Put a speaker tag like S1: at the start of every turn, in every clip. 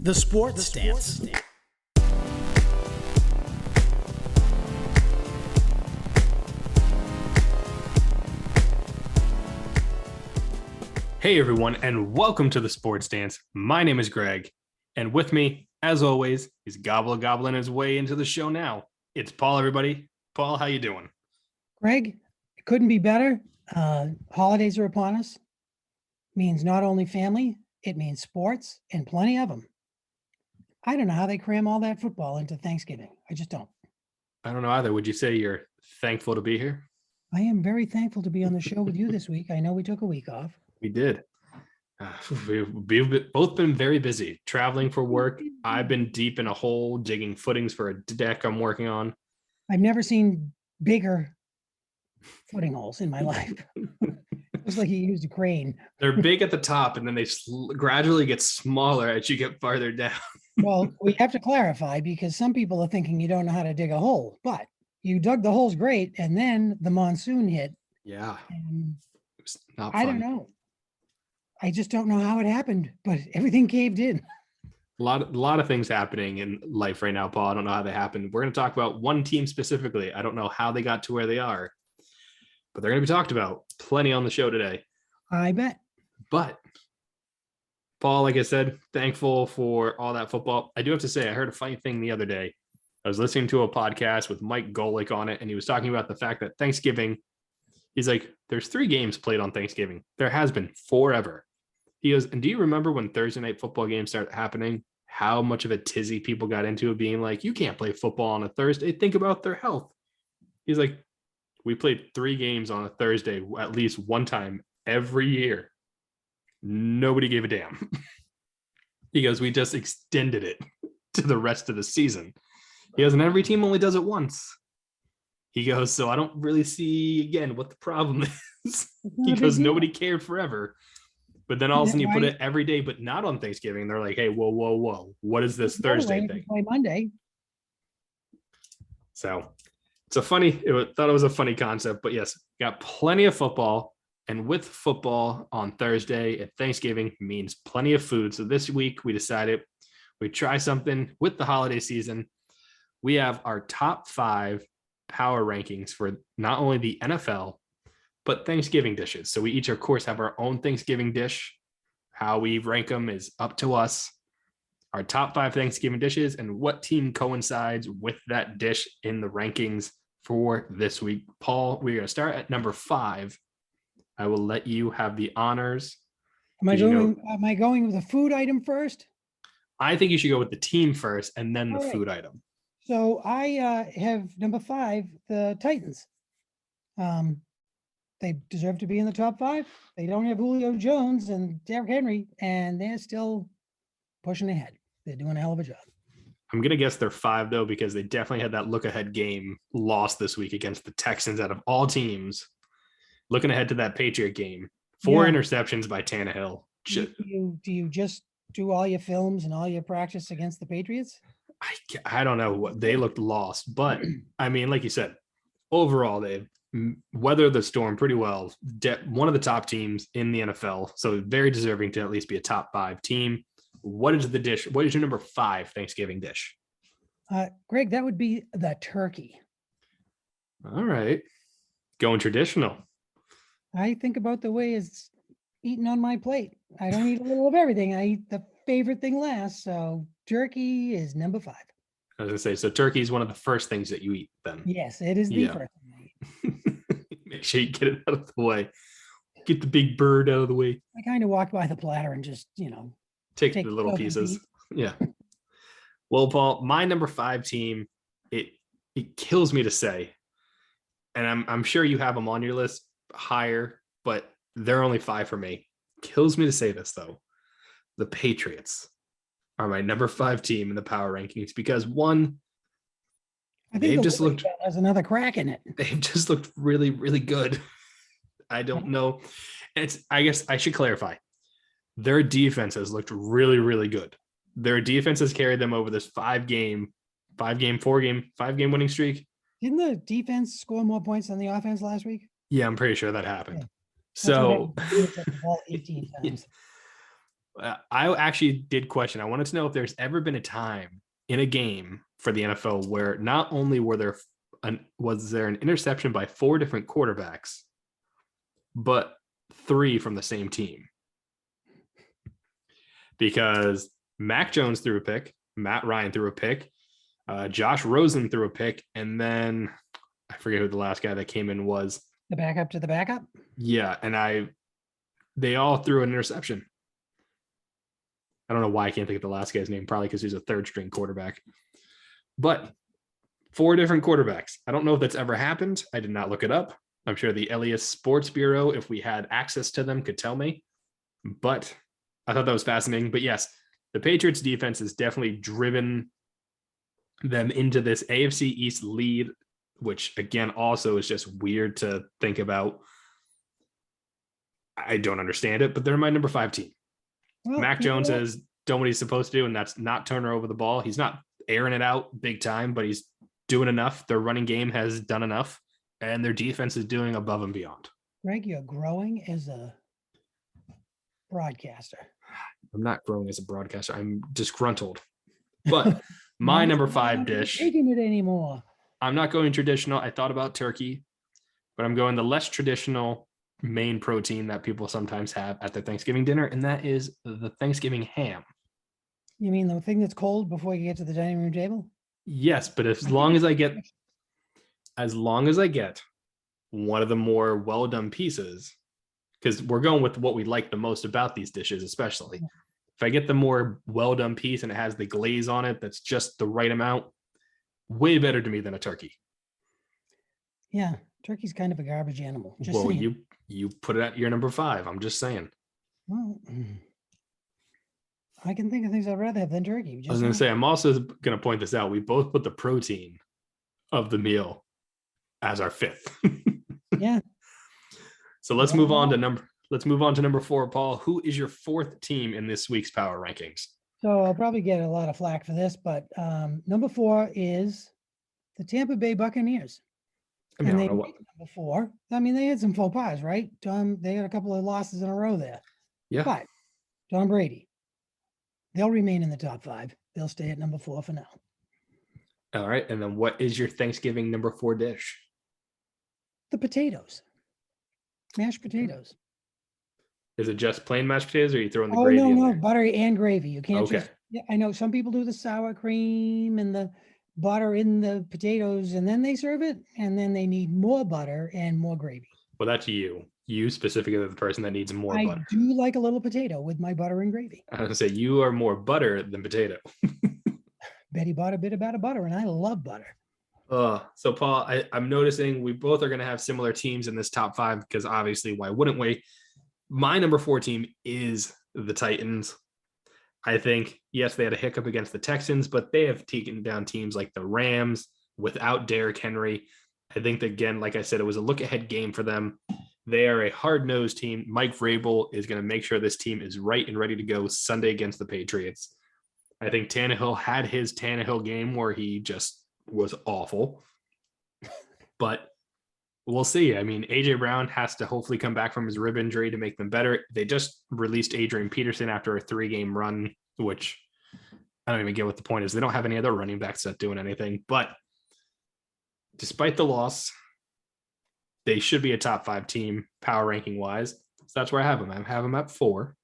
S1: The Sports Stance.
S2: Hey everyone, and welcome to The Sports Stance. My name is Greg, and with me, as always, is gobbling his way into the show now. It's Paul, everybody. Paul, how you doing?
S3: Greg, it couldn't be better. Holidays are upon us. Means not only family, it means sports and plenty of them. I don't know how they cram all that football into Thanksgiving. I just don't.
S2: I don't know either. Would you say you're thankful to be here?
S3: I am very thankful to be on the show with you this week. I know we took a week off.
S2: We did. We've both been very busy traveling for work. I've been deep in a hole digging footings for a deck I'm working on.
S3: I've never seen bigger footing holes in my life. It was like you used a crane.
S2: They're big at the top, and then they gradually get smaller as you get farther down.
S3: Well, we have to clarify because some people are thinking you don't know how to dig a hole, but you dug the holes great, and then the monsoon hit.
S2: Yeah.
S3: And
S2: it was not fun.
S3: I don't know. I just don't know how it happened, but everything caved in.
S2: A lot of things happening in life right now, Paul. I don't know how they happened. We're going to talk about one team specifically. I don't know how they got to where they are, but they're going to be talked about plenty on the show today.
S3: I bet.
S2: But Paul, like I said, thankful for all that football. I do have to say, I heard a funny thing the other day. I was listening to a podcast with Mike Golick on it, and he was talking about the fact that Thanksgiving, he's like, there's 3 games played on Thanksgiving. There has been forever. He goes, and do you remember when Thursday night football games started happening, how much of a tizzy people got into it, being like, you can't play football on a Thursday. Think about their health. He's like, we played 3 games on a Thursday at least one time every year. Nobody gave a damn. He goes, we just extended it to the rest of the season. He goes, and every team only does it once. He goes, so I don't really see, again, what the problem is. He goes, nobody cared forever. But then all of a sudden you put it every day, but not on Thanksgiving. They're like, hey, whoa. What is this Thursday thing?
S3: Play Monday.
S2: So it's thought it was a funny concept, but yes, got plenty of football. And with football on Thursday at Thanksgiving means plenty of food. So this week we decided we'd try something with the holiday season. We have our top 5 power rankings for not only the NFL, but Thanksgiving dishes. So we each, of course, have our own Thanksgiving dish. How we rank them is up to us. Our top 5 Thanksgiving dishes and what team coincides with that dish in the rankings for this week. Paul, we're going to start at number 5. I will let you have the honors.
S3: Am I going with the food item first?
S2: I think you should go with the team first and then the food item.
S3: So I have number 5, the Titans. They deserve to be in the top 5. They don't have Julio Jones and Derrick Henry, and they're still pushing ahead. They're doing a hell of a job.
S2: I'm going to guess they're 5, though, because they definitely had that look-ahead game lost this week against the Texans out of all teams. Looking ahead to that Patriot game, 4 interceptions by Tannehill.
S3: Do you just do all your films and all your practice against the Patriots?
S2: I don't know. They looked lost, but I mean, like you said, overall, they've weathered the storm pretty well. One of the top teams in the NFL, so very deserving to at least be a top 5 team. What is the dish? What is your number 5 Thanksgiving dish?
S3: Greg, that would be the turkey.
S2: All right. Going traditional.
S3: I think about the way it's eaten on my plate. I don't eat a little of everything. I eat the favorite thing last. So turkey is number 5.
S2: I was going to say, so turkey is one of the first things that you eat then.
S3: Yes, it is the first thing I eat.
S2: Make sure you get it out of the way. Get the big bird out of the way.
S3: I kind of walk by the platter and just,
S2: take the little pieces. Yeah. Well, Paul, my number 5 team, it kills me to say, and I'm sure you have them on your list higher, but they're only 5 for me. Kills me to say this, though. The Patriots are my number 5 team in the power rankings because, one,
S3: I think they've just looked as another crack in it.
S2: They've just looked really, really good. I don't know. I guess I should clarify. Their defense has looked really, really good. Their defense has carried them over this 5-game winning streak.
S3: Didn't the defense score more points than the offense last week?
S2: Yeah, I'm pretty sure that happened.
S3: Yeah.
S2: So
S3: 18 times.
S2: I actually did question. I wanted to know if there's ever been a time in a game for the NFL where not only was there an interception by 4 different quarterbacks, but 3 from the same team. Because Mac Jones threw a pick, Matt Ryan threw a pick, Josh Rosen threw a pick, and then I forget who the last guy that came in was.
S3: The backup to the backup?
S2: Yeah, and they all threw an interception. I don't know why I can't think of the last guy's name, probably because he's a third string quarterback. But 4 different quarterbacks. I don't know if that's ever happened. I did not look it up. I'm sure the Elias Sports Bureau, if we had access to them, could tell me. But I thought that was fascinating. But yes, the Patriots defense has definitely driven them into this AFC East lead, which again also is just weird to think about. I don't understand it, but they're my number 5 team. Well, Mac Jones has done what he's supposed to do, and that's not turn her over the ball. He's not airing it out big time, but he's doing enough. Their running game has done enough, and their defense is doing above and beyond.
S3: Greg, you're growing as a broadcaster.
S2: I'm not growing as a broadcaster. I'm disgruntled. But my number 5 dish.
S3: Taking it anymore.
S2: I'm not going traditional. I thought about turkey, but I'm going the less traditional main protein that people sometimes have at their Thanksgiving dinner, and that is the Thanksgiving ham.
S3: You mean the thing that's cold before you get to the dining room table?
S2: Yes, but as long as I get one of the more well done pieces, because we're going with what we like the most about these dishes, especially if I get the more well done piece and it has the glaze on it that's just the right amount, way better to me than a turkey.
S3: Yeah, turkey's kind of a garbage animal.
S2: Just well, saying. You put it at your number 5. I'm just saying.
S3: Well, I can think of things I'd rather have than turkey.
S2: I was going to say, I'm also going to point this out. We both put the protein of the meal as our 5th.
S3: Yeah.
S2: So let's move on to number 4, Paul. Who is your 4th team in this week's power rankings?
S3: So I'll probably get a lot of flack for this, but number 4 is the Tampa Bay Buccaneers. I mean, number 4. I mean, they had some faux pas, right? They had a couple of losses in a row there.
S2: Yeah.
S3: But Tom Brady, they'll remain in the top 5. They'll stay at number 4 for now.
S2: All right. And then what is your Thanksgiving number 4 dish?
S3: The potatoes. Mashed potatoes.
S2: Is it just plain mashed potatoes, or are you throwing the gravy?
S3: No, butter and gravy. You can't just. Yeah, I know some people do the sour cream and the butter in the potatoes, and then they serve it, and then they need more butter and more gravy.
S2: Well, that's you. You specifically are the person that needs more butter.
S3: I do like a little potato with my butter and gravy.
S2: I was gonna say you are more butter than potato.
S3: Betty bought a bit about a butter, and I love butter.
S2: So Paul, I'm noticing we both are going to have similar teams in this top 5 because obviously, why wouldn't we? My number 4 team is the Titans. I think, yes, they had a hiccup against the Texans, but they have taken down teams like the Rams without Derrick Henry. I think that, again, like I said, it was a look-ahead game for them. They are a hard-nosed team. Mike Vrabel is going to make sure this team is right and ready to go Sunday against the Patriots. I think Tannehill had his Tannehill game where he just was awful, but we'll see. I mean, AJ Brown has to hopefully come back from his rib injury to make them better. They just released Adrian Peterson after a 3-game run, which I don't even get what the point is. They don't have any other running backs that doing anything, but despite the loss, they should be a top 5 team power ranking wise. So that's where I have them. I have them at 4.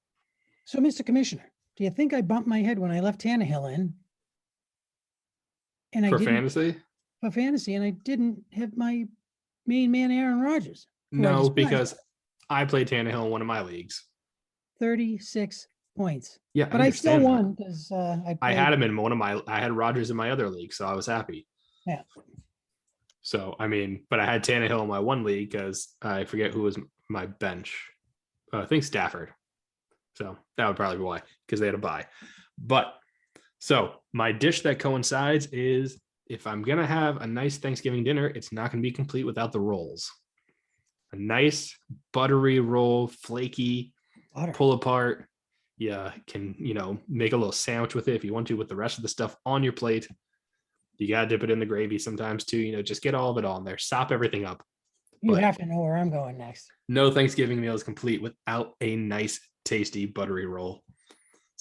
S3: So, Mr. Commissioner, do you think I bumped my head when I left Tannehill in? And
S2: for fantasy,
S3: and I didn't have my main man Aaron Rodgers.
S2: No, because I played Tannehill in one of my leagues.
S3: 36 points.
S2: Yeah,
S3: but I still won because
S2: I had him in one of my. I had Rodgers in my other league, so I was happy.
S3: Yeah.
S2: So I mean, but I had Tannehill in my one league because I forget who was my bench. I think Stafford. So that would probably be why, because they had a bye. But so my dish that coincides is, if I'm going to have a nice Thanksgiving dinner, it's not going to be complete without the rolls. A nice buttery roll, flaky, pull apart. You can, make a little sandwich with it if you want to, with the rest of the stuff on your plate. You got to dip it in the gravy sometimes too, just get all of it on there. Sop everything up.
S3: You have to know where I'm going next.
S2: No Thanksgiving meal is complete without a nice, tasty, buttery roll.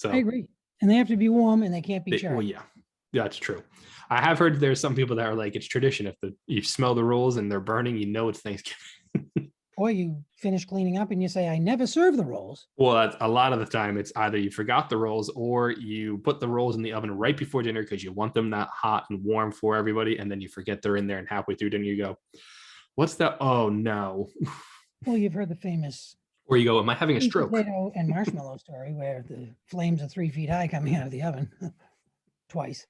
S3: I
S2: So
S3: agree. And they have to be warm and they can't be charred.
S2: well, yeah, that's true. I have heard there's some people that are like, it's tradition. If you smell the rolls and they're burning, it's Thanksgiving.
S3: Or you finish cleaning up and you say, I never serve the rolls.
S2: Well, a lot of the time it's either you forgot the rolls or you put the rolls in the oven right before dinner because you want them that hot and warm for everybody. And then you forget they're in there, and halfway through dinner, you go, what's that? Oh, no.
S3: Well, you've heard the famous
S2: Or you go, am I having a
S3: sweet
S2: stroke?
S3: potato and marshmallow story where the flames are 3 feet high coming out of the oven twice.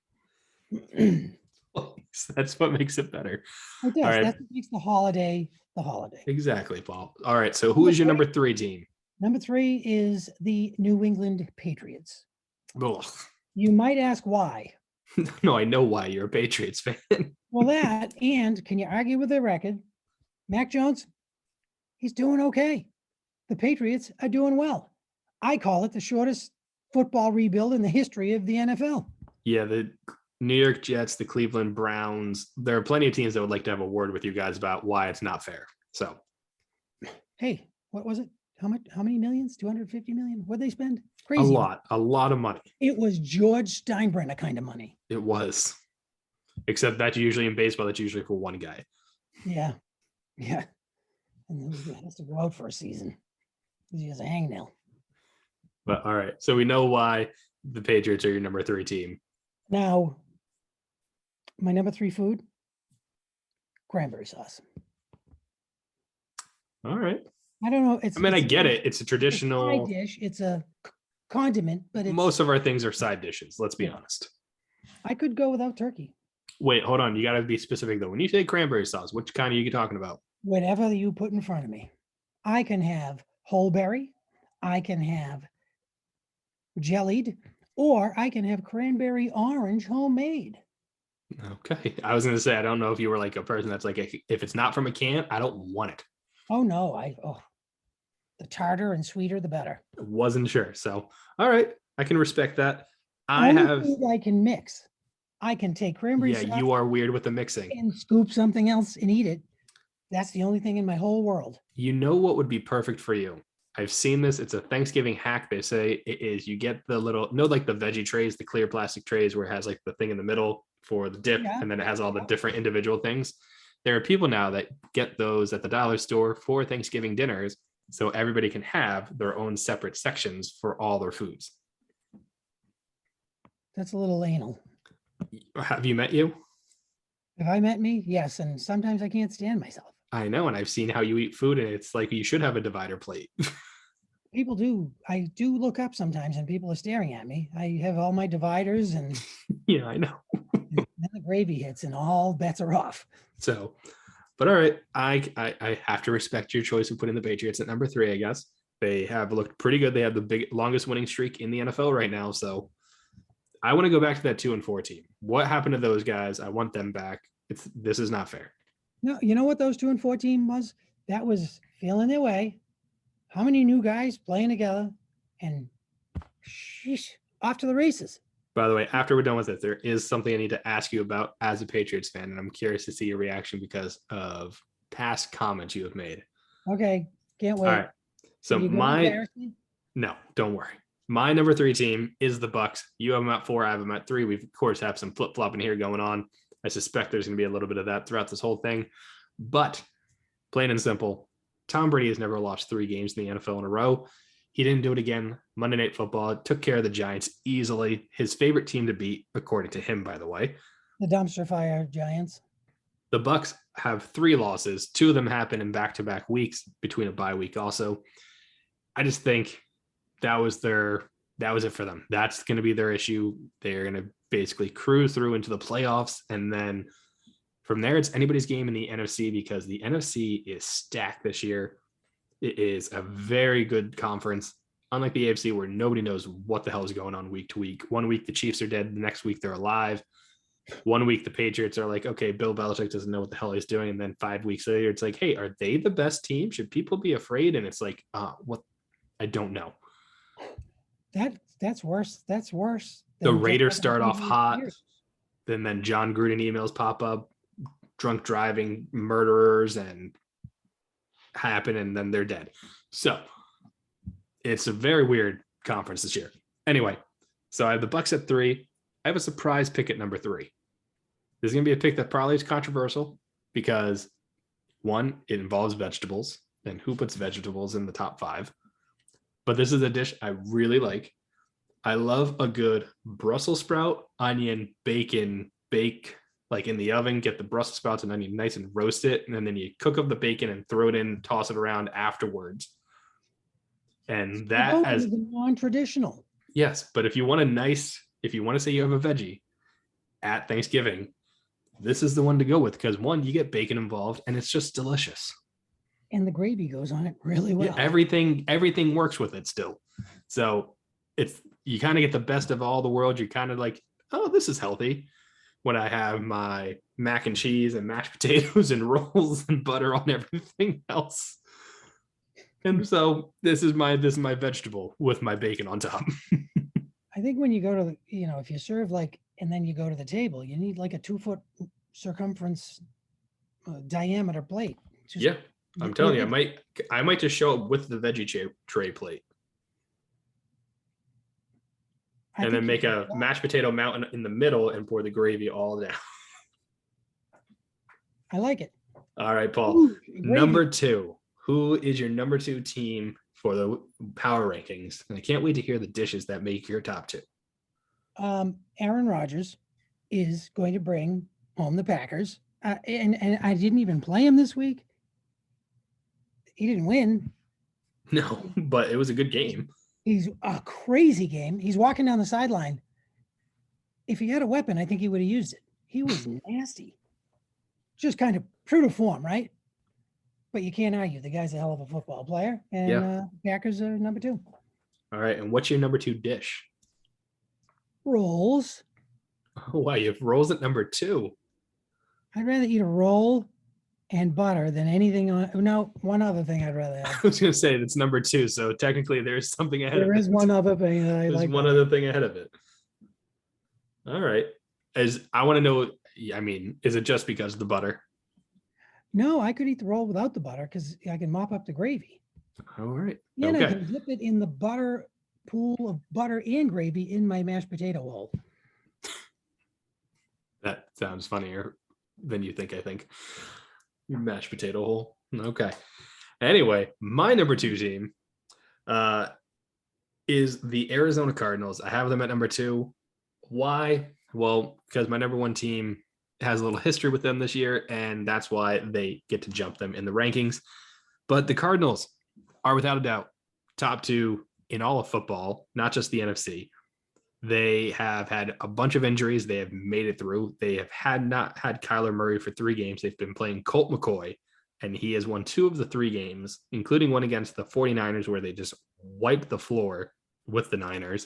S2: That's what makes it better.
S3: It does.
S2: All right.
S3: That's what makes the holiday the holiday.
S2: Exactly, Paul. All right. So who is your number 3 team?
S3: Number 3 is the New England Patriots.
S2: Ugh.
S3: You might ask why.
S2: No, I know why. You're a Patriots fan.
S3: Well, that, and can you argue with their record? Mac Jones, he's doing okay. The Patriots are doing well. I call it the shortest football rebuild in the history of the NFL.
S2: Yeah, the New York Jets, the Cleveland Browns. There are plenty of teams that would like to have a word with you guys about why it's not fair. So,
S3: hey, what was it? How much? How many millions? 250 million? What'd they spend? Crazy.
S2: a lot of money.
S3: It was George Steinbrenner kind of money.
S2: It was. Except that's usually in baseball, that's usually for one guy.
S3: Yeah. Yeah. And he has to go out for a season because he has a hangnail.
S2: But all right. So we know why the Patriots are your number 3 team.
S3: Now, my number 3 food, cranberry sauce.
S2: All right.
S3: I don't know.
S2: I get it. It's a traditional
S3: side dish. It's a condiment, but
S2: most of our things are side dishes. Let's be honest.
S3: I could go without turkey.
S2: Wait, hold on. You got to be specific though. When you say cranberry sauce, which kind are you talking about?
S3: Whatever you put in front of me. I can have whole berry. I can have jellied, or I can have cranberry orange homemade.
S2: Okay. I was going to say, I don't know if you were like a person that's like, if it's not from a can, I don't want it.
S3: Oh no. The tartar and sweeter, the better.
S2: Wasn't sure. So, all right. I can respect that.
S3: I can mix. I can take cranberry sauce.
S2: Yeah, you are weird with the mixing.
S3: And scoop something else and eat it. That's the only thing in my whole world.
S2: You know what would be perfect for you? I've seen this. It's a Thanksgiving hack. They say it is. You get the little, like the veggie trays, the clear plastic trays where it has like the thing in the middle for the dip, and then it has all the different individual things. There are people now that get those at the dollar store for Thanksgiving dinners, so everybody can have their own separate sections for all their foods.
S3: That's a little anal.
S2: Have you met you?
S3: Have I met me? Yes. And sometimes I can't stand myself.
S2: I know. And I've seen how you eat food, and it's like you should have a divider plate.
S3: People do. I do look up sometimes and people are staring at me. I have all my dividers and
S2: yeah, I know.
S3: then the gravy hits and all bets are off.
S2: So, but all right. I have to respect your choice of putting the Patriots at number 3, I guess. They have looked pretty good. They have the longest winning streak in the NFL right now. So I want to go back to that 2-4 team. What happened to those guys? I want them back. This is not fair.
S3: No, you know what those 2-4 team was? That was feeling their way. How many new guys playing together and off to the races.
S2: By the way, after we're done with it, there is something I need to ask you about as a Patriots fan, and I'm curious to see your reaction because of past comments you have made.
S3: Okay, can't wait.
S2: All right. So no, don't worry. My number 3 team is the Bucks. You have them at 4. I have them at 3. We of course have some flip flopping here going on. I suspect there's going to be a little bit of that throughout this whole thing, but plain and simple, Tom Brady has never lost 3 games in the NFL in a row. He didn't do it again. Monday Night Football took care of the Giants easily. His favorite team to beat, according to him, by the way.
S3: The dumpster fire Giants.
S2: The Bucks have 3 losses. 2 of them happen in back-to-back weeks between a bye week also. I just think that was it for them. That's going to be their issue. They're going to basically cruise through into the playoffs. And then from there, it's anybody's game in the NFC because the NFC is stacked this year. It is a very good conference, unlike the AFC where nobody knows what the hell is going on week to week. 1 week, the Chiefs are dead. The next week, they're alive. 1 week, the Patriots are like, okay, Bill Belichick doesn't know what the hell he's doing. And then 5 weeks later, it's like, hey, are they the best team? Should people be afraid? And it's like, what? I don't know.
S3: That's worse. That's worse.
S2: The Raiders start off hot. Then John Gruden emails pop up, drunk driving murderers and happen, and then they're dead. So it's a very weird conference this year. Anyway, so I have the Bucks at 3. I have a surprise pick at number 3. This is going to be a pick that probably is controversial because, one, it involves vegetables, and who puts vegetables in the top 5? But this is a dish I really like. I love a good Brussels sprout, onion, bacon, bake like in the oven, get the Brussels sprouts and onion nice and roast it. And then you cook up the bacon and throw it in, toss it around afterwards. And that as
S3: non-traditional.
S2: Yes, but if you want to say you have a veggie at Thanksgiving, this is the one to go with because one, you get bacon involved and it's just delicious.
S3: And the gravy goes on it really well.
S2: Yeah, everything works with it still. So you kind of get the best of all the world. You're kind of like, oh, this is healthy. When I have my mac and cheese and mashed potatoes and rolls and butter on everything else. And so this is my vegetable with my bacon on top.
S3: I think when you go to if you serve and then you go to the table, you need like a 2-foot circumference diameter plate.
S2: Yeah, I'm telling you, I might just show up with the veggie tray plate. And then make a mashed potato mountain in the middle and pour the gravy all down.
S3: I like it.
S2: All right, Paul. Ooh, number 2. Who is your number 2 team for the power rankings? And I can't wait to hear the dishes that make your top 2.
S3: Aaron Rodgers is going to bring home the Packers. And I didn't even play him this week. He didn't win.
S2: No, but it was a good game.
S3: He's a crazy game. He's walking down the sideline. If he had a weapon, I think he would have used it. He was nasty. Just kind of true to form, right? But you can't argue. The guy's a hell of a football player. And Packers are number 2.
S2: All right. And what's your number 2 dish?
S3: Rolls.
S2: Oh, wow. You have rolls at number 2.
S3: I'd rather eat a roll and butter than anything on. No, one other thing I'd rather have.
S2: I was going to say it's number 2, so technically there's something ahead of it.
S3: There is one other thing that I like.
S2: There's one other thing ahead of it. All right. I want to know, is it just because of the butter?
S3: No, I could eat the roll without the butter because I can mop up the gravy.
S2: All right.
S3: And I can dip it in the butter pool of butter and gravy in my mashed potato hole.
S2: That sounds funnier than you think, I think. Mashed potato hole. Okay. Anyway, my number 2 team is the Arizona Cardinals. I have them at number 2. Why? Well, because my number 1 team has a little history with them this year, and that's why they get to jump them in the rankings. But the Cardinals are without a doubt top 2 in all of football, not just the NFC. They have had a bunch of injuries. They have made it through. They have not had Kyler Murray for 3 games. They've been playing Colt McCoy, and he has won 2 of the 3 games, including one against the 49ers where they just wiped the floor with the Niners.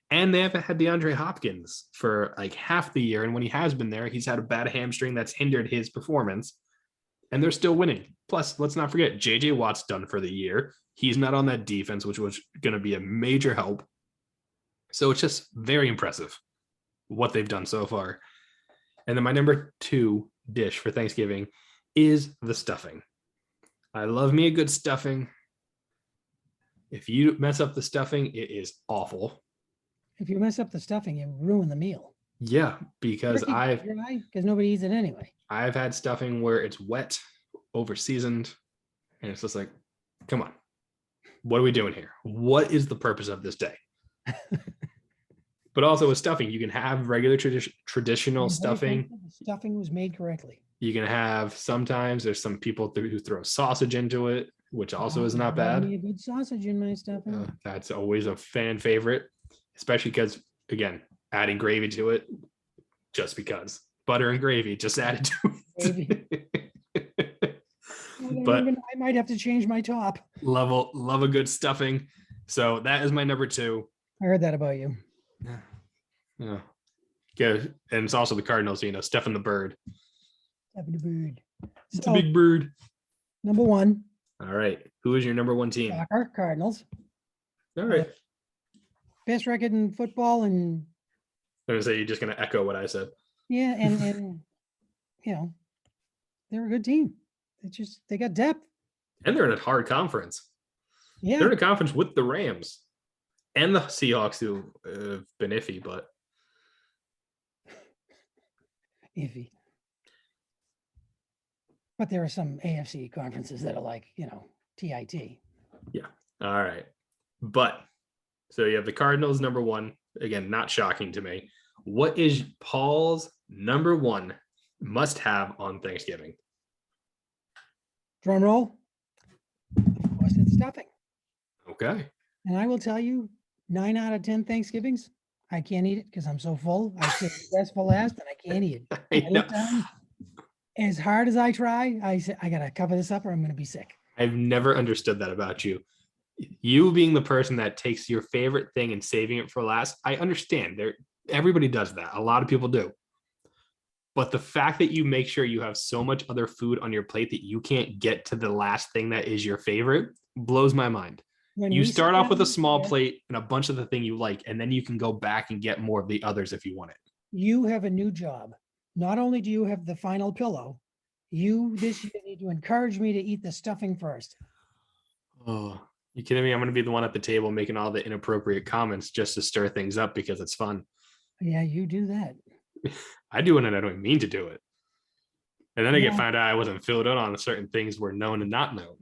S2: And they haven't had DeAndre Hopkins for like half the year. And when he has been there, he's had a bad hamstring that's hindered his performance. And they're still winning. Plus, let's not forget, J.J. Watt's done for the year. He's not on that defense, which was going to be a major help. So it's just very impressive what they've done so far. And then my number 2 dish for Thanksgiving is the stuffing. I love me a good stuffing. If you mess up the stuffing, it is awful.
S3: If you mess up the stuffing, you ruin the meal.
S2: Yeah, because
S3: nobody eats it anyway.
S2: I've had stuffing where it's wet, over seasoned, and it's just like, come on, what are we doing here? What is the purpose of this day? But also with stuffing, you can have regular traditional stuffing.
S3: Stuffing was made correctly.
S2: You can have, sometimes there's some people who throw sausage into it, which also is not bad.
S3: A good sausage in my stuffing.
S2: That's always a fan favorite, especially because, again, adding gravy to it, just because. Butter and gravy just added to it. But
S3: I might have to change my top.
S2: Love a good stuffing. So that is my number 2.
S3: I heard that about you.
S2: Yeah. And it's also the Cardinals, Stephen the Bird.
S3: Stephen the Bird.
S2: It's a big bird.
S3: Number 1.
S2: All right. Who is your number 1 team?
S3: Soccer, Cardinals.
S2: All right.
S3: Best record in football, and
S2: I'm gonna say you're just gonna echo what I said.
S3: Yeah, and they're a good team. They got depth.
S2: And they're in a hard conference.
S3: Yeah.
S2: They're in a conference with the Rams. And the Seahawks, who have been iffy, but
S3: Iffy. But there are some AFC conferences that are like, TIT.
S2: yeah. All right. But so you have the Cardinals number one. Again, not shocking to me. What is Paul's number one must have on Thanksgiving?
S3: Drum roll. Of course, it's stuffing.
S2: Okay.
S3: And I will tell you, 9 out of 10 Thanksgivings, I can't eat it because I'm so full. I say the best for last, and I can't eat it. I look down, as hard as I try, I say, I got to cover this up or I'm going to be sick.
S2: I've never understood that about you. You being the person that takes your favorite thing and saving it for last, I understand. Everybody does that. A lot of people do. But the fact that you make sure you have so much other food on your plate that you can't get to the last thing that is your favorite blows my mind. You start off with a small plate and a bunch of the thing you like, and then you can go back and get more of the others if you want it.
S3: You have a new job. Not only do you have the final pillow, you this year need to encourage me to eat the stuffing first.
S2: Oh, you kidding me? I'm going to be the one at the table making all the inappropriate comments just to stir things up because it's fun.
S3: Yeah, you do that.
S2: I do it and I don't mean to do it. And then I get found out I wasn't filled in on certain things were known and not known.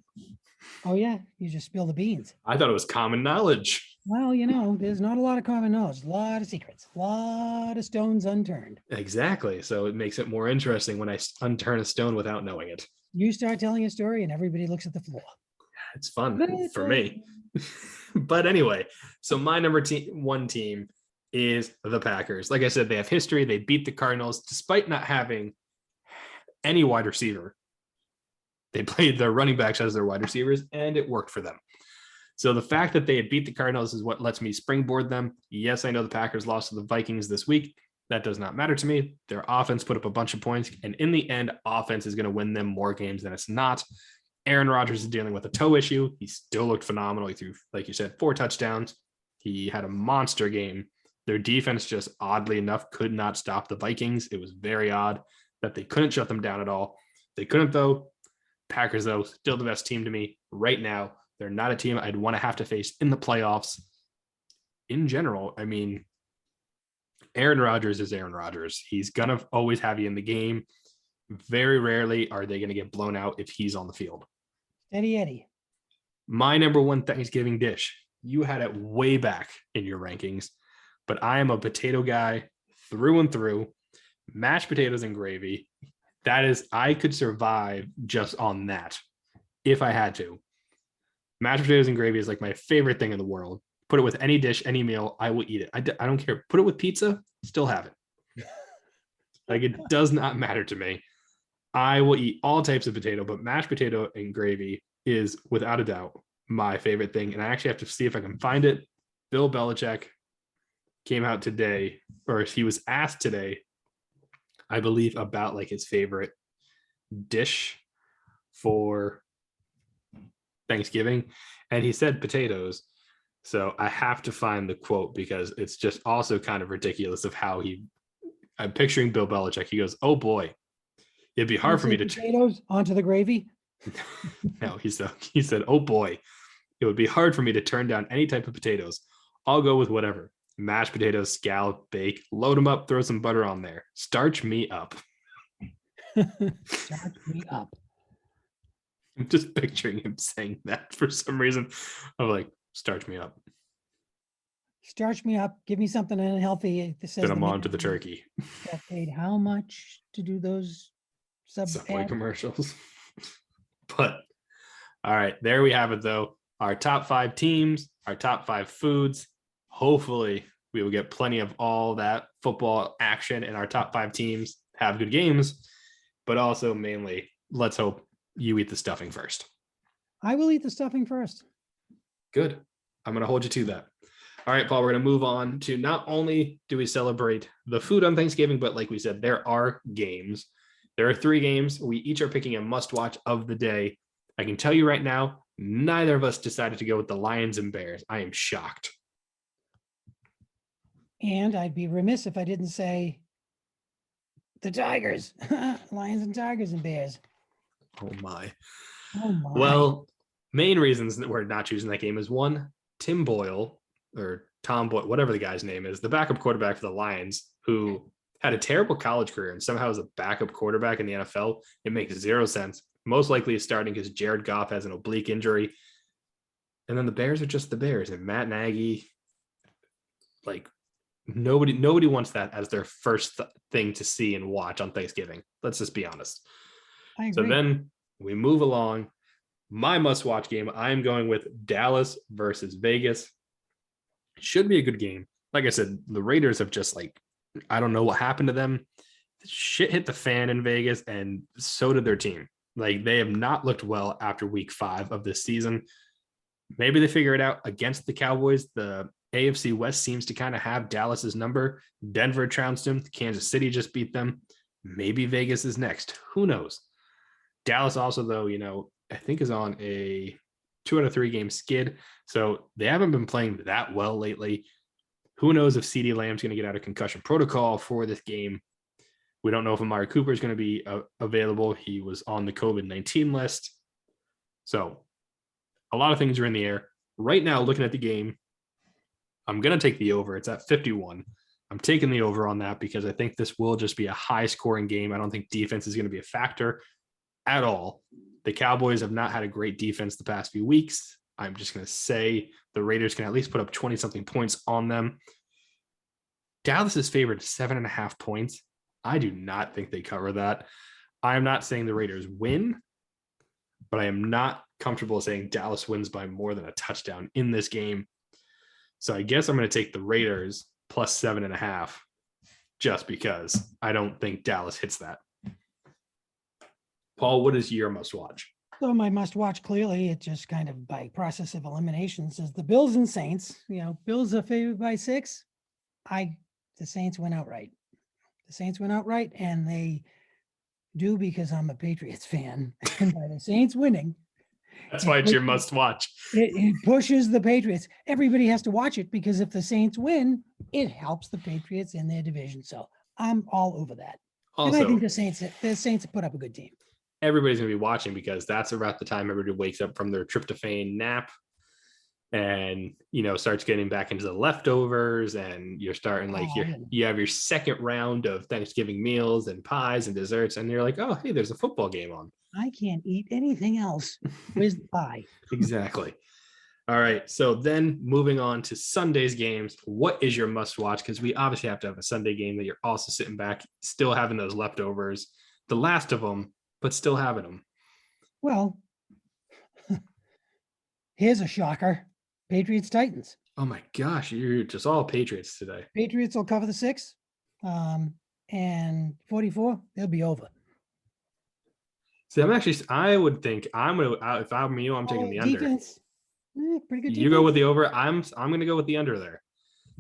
S3: Oh, yeah. You just spill the beans.
S2: I thought it was common knowledge.
S3: Well, there's not a lot of common knowledge, a lot of secrets, a lot of stones unturned.
S2: Exactly. So it makes it more interesting when I unturn a stone without knowing it.
S3: You start telling a story and everybody looks at the floor.
S2: It's fun for me. But anyway, so my number one team is the Packers. Like I said, they have history. They beat the Cardinals despite not having any wide receiver. They played their running backs as their wide receivers, and it worked for them. So the fact that they had beat the Cardinals is what lets me springboard them. Yes, I know the Packers lost to the Vikings this week. That does not matter to me. Their offense put up a bunch of points, and in the end, offense is going to win them more games than it's not. Aaron Rodgers is dealing with a toe issue. He still looked phenomenal. He threw, like you said, 4 touchdowns. He had a monster game. Their defense just oddly enough could not stop the Vikings. It was very odd that they couldn't shut them down at all. They couldn't though. Packers though, still the best team to me right now. They're not a team I'd want to have to face in the playoffs. In general, I mean, Aaron Rodgers is Aaron Rodgers. He's going to always have you in the game. Very rarely are they going to get blown out if he's on the field.
S3: Eddie.
S2: My number one Thanksgiving dish. You had it way back in your rankings, but I am a potato guy through and through. Mashed potatoes and gravy. That is, I could survive just on that if I had to. Mashed potatoes and gravy is like my favorite thing in the world. Put it with any dish, any meal, I will eat it. I don't care. Put it with pizza, still have it. Like, it does not matter to me. I will eat all types of potato, but mashed potato and gravy is without a doubt my favorite thing. And I actually have to see if I can find it. Bill Belichick came out today, or he was asked today, I believe, about like his favorite dish for Thanksgiving. And he said potatoes. So I have to find the quote because it's just also kind of ridiculous of how I'm picturing Bill Belichick. He goes, "Oh boy, it'd be hard for me to
S3: potatoes onto the gravy."
S2: No, he said, "Oh boy, it would be hard for me to turn down any type of potatoes. I'll go with whatever. Mashed potatoes, scallop, bake, load them up, throw some butter on there. Starch me up."
S3: Starch me up.
S2: I'm just picturing him saying that for some reason. I'm like, starch me up.
S3: Starch me up. Give me something unhealthy.
S2: Then I'm on to the turkey.
S3: Got paid how much to do those
S2: Subway commercials? But all right, there we have it though. Our top 5 teams, our top 5 foods. Hopefully we will get plenty of all that football action and our top 5 teams have good games, but also mainly let's hope you eat the stuffing first.
S3: I will eat the stuffing first.
S2: Good. I'm going to hold you to that. All right, Paul, we're going to move on to not only do we celebrate the food on Thanksgiving, but like we said, there are games. There are 3 games. We each are picking a must-watch of the day. I can tell you right now, neither of us decided to go with the Lions and Bears. I am shocked.
S3: And I'd be remiss if I didn't say the Tigers. Lions and Tigers and Bears.
S2: Oh my.
S3: Oh my.
S2: Well, main reasons that we're not choosing that game is 1, Tim Boyle or Tom Boyd, whatever the guy's name is, the backup quarterback for the Lions, who had a terrible college career and somehow is a backup quarterback in the NFL. It makes zero sense. Most likely is starting because Jared Goff has an oblique injury. And then the Bears are just the Bears. And Matt Nagy, like, nobody wants that as their first thing to see and watch on Thanksgiving. Let's just be honest.
S3: I agree.
S2: So then we move along. My must-watch game, I'm going with Dallas versus Vegas. It should be a good game. Like I said, the Raiders have just I don't know what happened to them. Shit hit the fan in Vegas, and so did their team. They have not looked well after week 5 of this season. Maybe they figure it out against the Cowboys. The AFC West seems to kind of have Dallas's number. Denver trounced them. Kansas City just beat them. Maybe Vegas is next. Who knows? Dallas also, though, I think is on a 2 out of 3 game skid. So they haven't been playing that well lately. Who knows if CeeDee Lamb's going to get out of concussion protocol for this game. We don't know if Amari Cooper is going to be available. He was on the COVID-19 list. So a lot of things are in the air. Right now, looking at the game, I'm going to take the over. It's at 51. I'm taking the over on that because I think this will just be a high-scoring game. I don't think defense is going to be a factor at all. The Cowboys have not had a great defense the past few weeks. I'm just going to say the Raiders can at least put up 20-something points on them. Dallas is favored 7.5 points. I do not think they cover that. I am not saying the Raiders win, but I am not comfortable saying Dallas wins by more than a touchdown in this game. So I guess I'm going to take the Raiders plus 7.5 just because I don't think Dallas hits that. Paul, what is your must watch?
S3: So my must watch, clearly, it just kind of by process of elimination says the Bills and Saints. Bills are favored by 6. The Saints went outright. The Saints went outright, and they do because I'm a Patriots fan. And by the Saints winning,
S2: that's why it's your must watch.
S3: It pushes the Patriots. Everybody has to watch it because if the Saints win, it helps the Patriots in their division. So I'm all over that. Also, and I think the Saints put up a good team.
S2: Everybody's going to be watching because that's about the time everybody wakes up from their tryptophan nap and, starts getting back into the leftovers, and you're starting you have your second round of Thanksgiving meals and pies and desserts. And you're like, oh, hey, there's a football game on.
S3: I can't eat anything else. Where's the pie?
S2: Exactly. All right. So then moving on to Sunday's games, what is your must watch? Because we obviously have to have a Sunday game that you're also sitting back, still having those leftovers, the last of them, but still having them.
S3: Well, here's a shocker. Patriots Titans.
S2: Oh my gosh, you're just all Patriots today.
S3: Patriots will cover the 6. And 44, they'll be over.
S2: See, I would think I'm going to, if I'm you, I'm taking the
S3: defense,
S2: under.
S3: Pretty good defense.
S2: You go with the over. I'm going to go with the under there.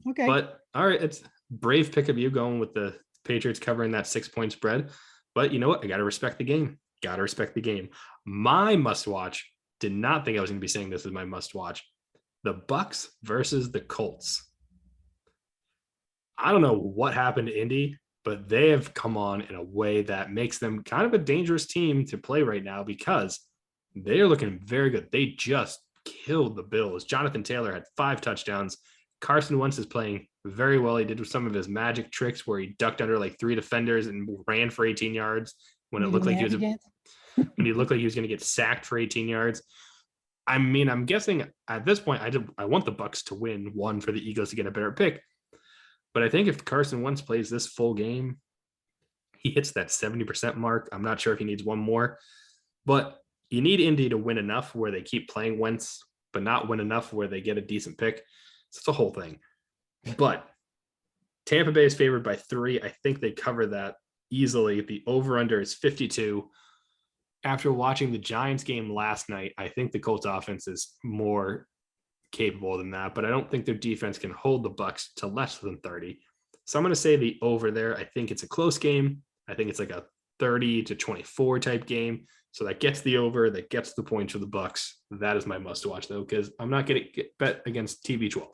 S3: Okay.
S2: But all right, it's brave pick of you going with the Patriots covering that 6-point spread. But you know what? I got to respect the game. My must watch, did not think I was going to be saying this as my must watch. The Bucs versus the Colts. I don't know what happened to Indy, but they have come on in a way that makes them kind of a dangerous team to play right now because they're looking very good. They just killed the Bills. Jonathan Taylor had 5 touchdowns. Carson Wentz is playing very well. He did some of his magic tricks where he ducked under 3 defenders and ran for 18 yards when it looked like he was going to get sacked for 18 yards. I mean, I'm guessing at this point, I want the Bucs to win, 1 for the Eagles to get a better pick. But I think if Carson Wentz plays this full game, he hits that 70% mark. I'm not sure if he needs 1 more, but you need Indy to win enough where they keep playing Wentz, but not win enough where they get a decent pick. So it's a whole thing. But Tampa Bay is favored by 3. I think they cover that easily. The over-under is 52. After watching the Giants game last night, I think the Colts offense is more capable than that, but I don't think their defense can hold the Bucs to less than 30. So I'm going to say the over there. I think it's a close game. I think it's like a 30-24 type game. So that gets the over, that gets the points for the Bucs. That is my must watch though, because I'm not going to bet against TB12.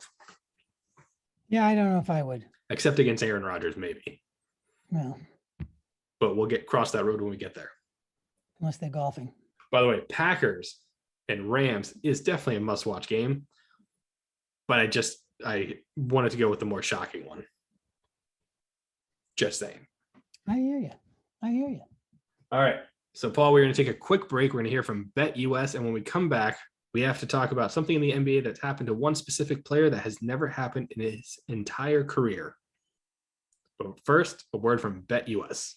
S3: Yeah, I don't know if I would.
S2: Except against Aaron Rodgers, maybe.
S3: Well,
S2: but we'll cross that road when we get there.
S3: Unless they're golfing.
S2: By the way, Packers and Rams is definitely a must-watch game. But I wanted to go with the more shocking one. Just saying.
S3: I hear you.
S2: All right. So, Paul, we're going to take a quick break. We're going to hear from BetUS. And when we come back, we have to talk about something in the NBA that's happened to one specific player that has never happened in his entire career. But first, a word from BetUS.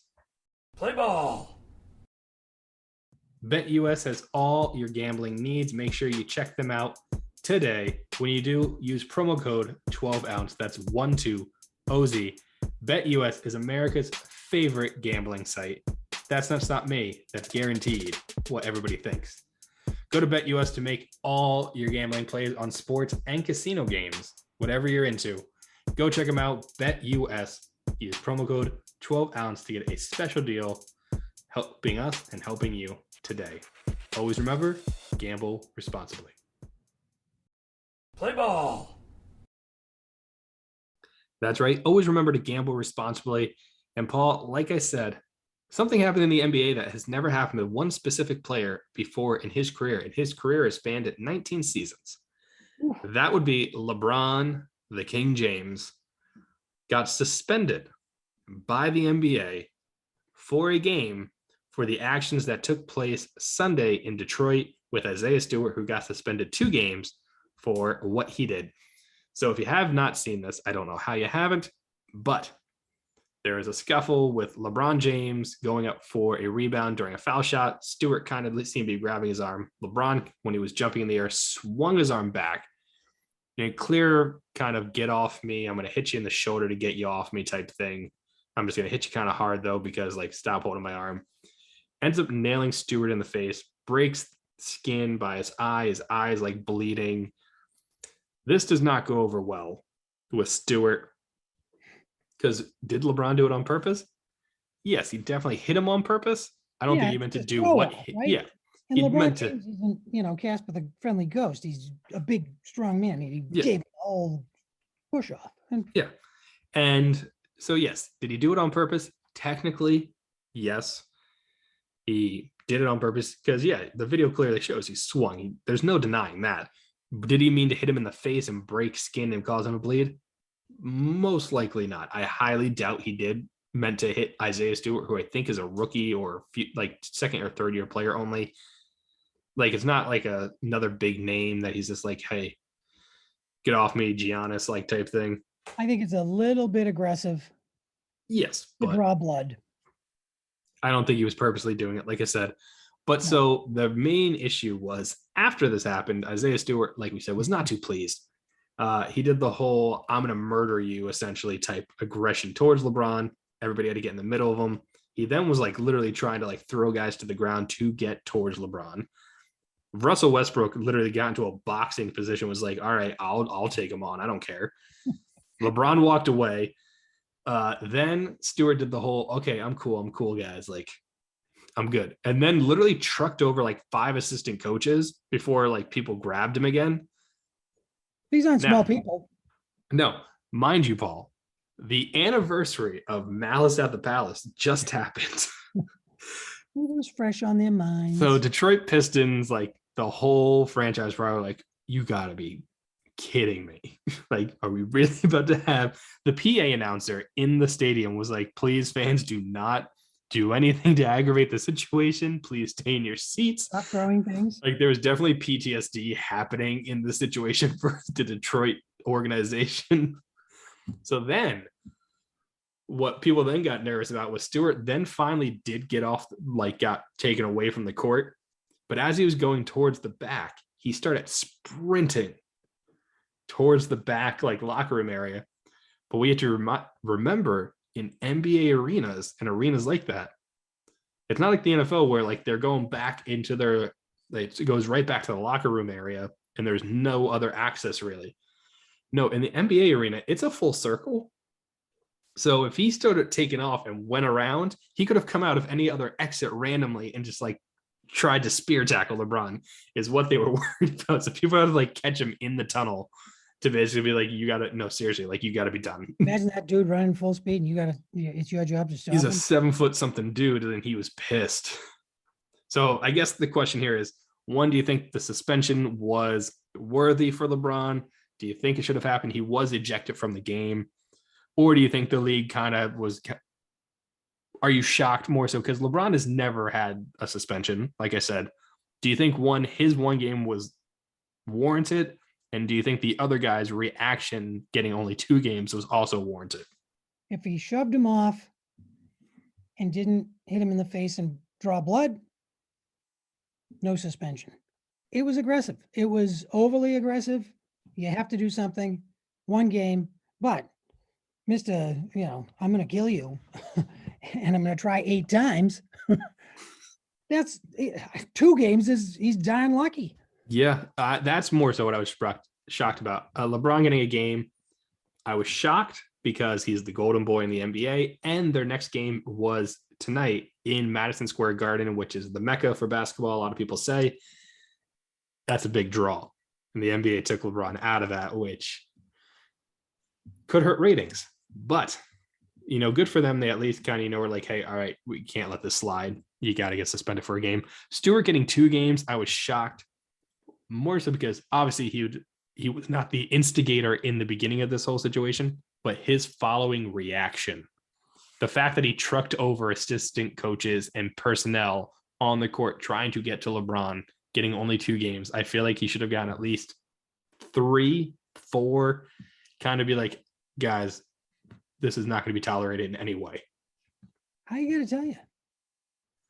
S1: Play ball.
S2: BetUS has all your gambling needs. Make sure you check them out today. When you do, use promo code 12ounce. That's 12OZ. BetUS is America's favorite gambling site. That's not me. That's guaranteed what everybody thinks. Go to BetUS to make all your gambling plays on sports and casino games, whatever you're into. Go check them out. BetUS. Use promo code 12ounce to get a special deal, helping us and helping you today. Always remember, gamble responsibly.
S1: Play ball.
S2: That's right. Always remember to gamble responsibly. And Paul, like I said, something happened in the NBA that has never happened to one specific player before in his career. And his career is spanned at 19 seasons. That would be LeBron, the King James, got suspended by the NBA for a game for the actions that took place Sunday in Detroit with Isaiah Stewart, who got suspended 2 games for what he did. So if you have not seen this, I don't know how you haven't, but there is a scuffle with LeBron James going up for a rebound during a foul shot. Stewart kind of seemed to be grabbing his arm. LeBron, when he was jumping in the air, swung his arm back. Clear kind of get off me. I'm going to hit you in the shoulder to get you off me type thing. I'm just going to hit you kind of hard though, because like, stop holding my arm. Ends up nailing Stewart in the face, breaks skin by his eyes like bleeding. This does not go over well with Stewart, because did LeBron do it on purpose? Yes, he definitely hit him on purpose. I don't think he meant to do what hit.
S3: Right?
S2: Yeah.
S3: And
S2: He
S3: LeBron
S2: meant to.
S3: James isn't, Casper the Friendly Ghost. He's a big, strong man. He gave him the whole push off.
S2: Yeah. And so, yes, did he do it on purpose? Technically, yes. He did it on purpose because, yeah, the video clearly shows he swung. There's no denying that. Did he mean to hit him in the face and break skin and cause him to bleed? Most likely not. I highly doubt he did meant to hit Isaiah Stewart, who I think is a rookie or like second or third year player only. Like, it's not like another big name that he's just like, hey, get off me, Giannis, like type thing.
S3: I think it's a little bit aggressive.
S2: Yes,
S3: to
S2: but
S3: draw blood.
S2: I don't think he was purposely doing it, like I said. But no. So the main issue was after this happened, Isaiah Stewart, like we said, was not too pleased. He did the whole I'm going to murder you essentially type aggression towards LeBron. Everybody had to get in the middle of him. He then was like literally trying to like throw guys to the ground to get towards LeBron. Russell Westbrook literally got into a boxing position, was like, all right, I'll take him on. I don't care. LeBron walked away. Then Stewart did the whole, okay, I'm cool, guys. Like, I'm good. And then literally trucked over like 5 assistant coaches before like people grabbed him again.
S3: These aren't small people.
S2: No, mind you, Paul, the anniversary of Malice at the Palace just happened.
S3: It was fresh on their minds.
S2: So Detroit Pistons, like the whole franchise, probably like, you gotta be kidding me. Like, are we really about to have the PA announcer in the stadium was like, please, fans, do not do anything to aggravate the situation. Please stay in your seats.
S3: Stop throwing things.
S2: Like, there was definitely PTSD happening in the situation for the Detroit organization. So then what people then got nervous about was Stewart then finally did get off, like got taken away from the court. But as he was going towards the back, he started sprinting towards the back, like locker room area. But we have to remember in NBA arenas and arenas like that, it's not like the NFL where like they're going back into their, like, it goes right back to the locker room area and there's no other access really. No, in the NBA arena, it's a full circle. So if he started taking off and went around, he could have come out of any other exit randomly and just like tried to spear tackle LeBron is what they were worried about. So people had to like catch him in the tunnel to basically be like, you gotta, no, seriously, like you gotta be done.
S3: Imagine that dude running full speed and you gotta, it's your job to stop him.
S2: He's a 7 foot something dude and he was pissed. So I guess the question here is, one, do you think the suspension was worthy for LeBron? Do you think it should have happened? He was ejected from the game. Or do you think the league kind of was? Are you shocked more so? Because LeBron has never had a suspension. Like I said, do you think his one game was warranted? And do you think the other guy's reaction getting only 2 games was also warranted?
S3: If he shoved him off and didn't hit him in the face and draw blood, no suspension. It was aggressive. It was overly aggressive. You have to do something. 1 game, but Mr., I'm going to kill you and I'm going to try 8 times. That's 2 games he's darn lucky.
S2: Yeah, that's more so what I was shocked about. LeBron getting a game, I was shocked because he's the golden boy in the NBA, and their next game was tonight in Madison Square Garden, which is the mecca for basketball. A lot of people say that's a big draw, and the NBA took LeBron out of that, which could hurt ratings. But good for them. They at least kind of were like, hey, all right, we can't let this slide. You got to get suspended for a game. Stewart getting 2 games, I was shocked. More so because obviously he was not the instigator in the beginning of this whole situation, but his following reaction, the fact that he trucked over assistant coaches and personnel on the court trying to get to LeBron, getting only 2 games, I feel like he should have gotten at least 3, 4, kind of be like, guys, this is not going to be tolerated in any way.
S3: I got to tell you,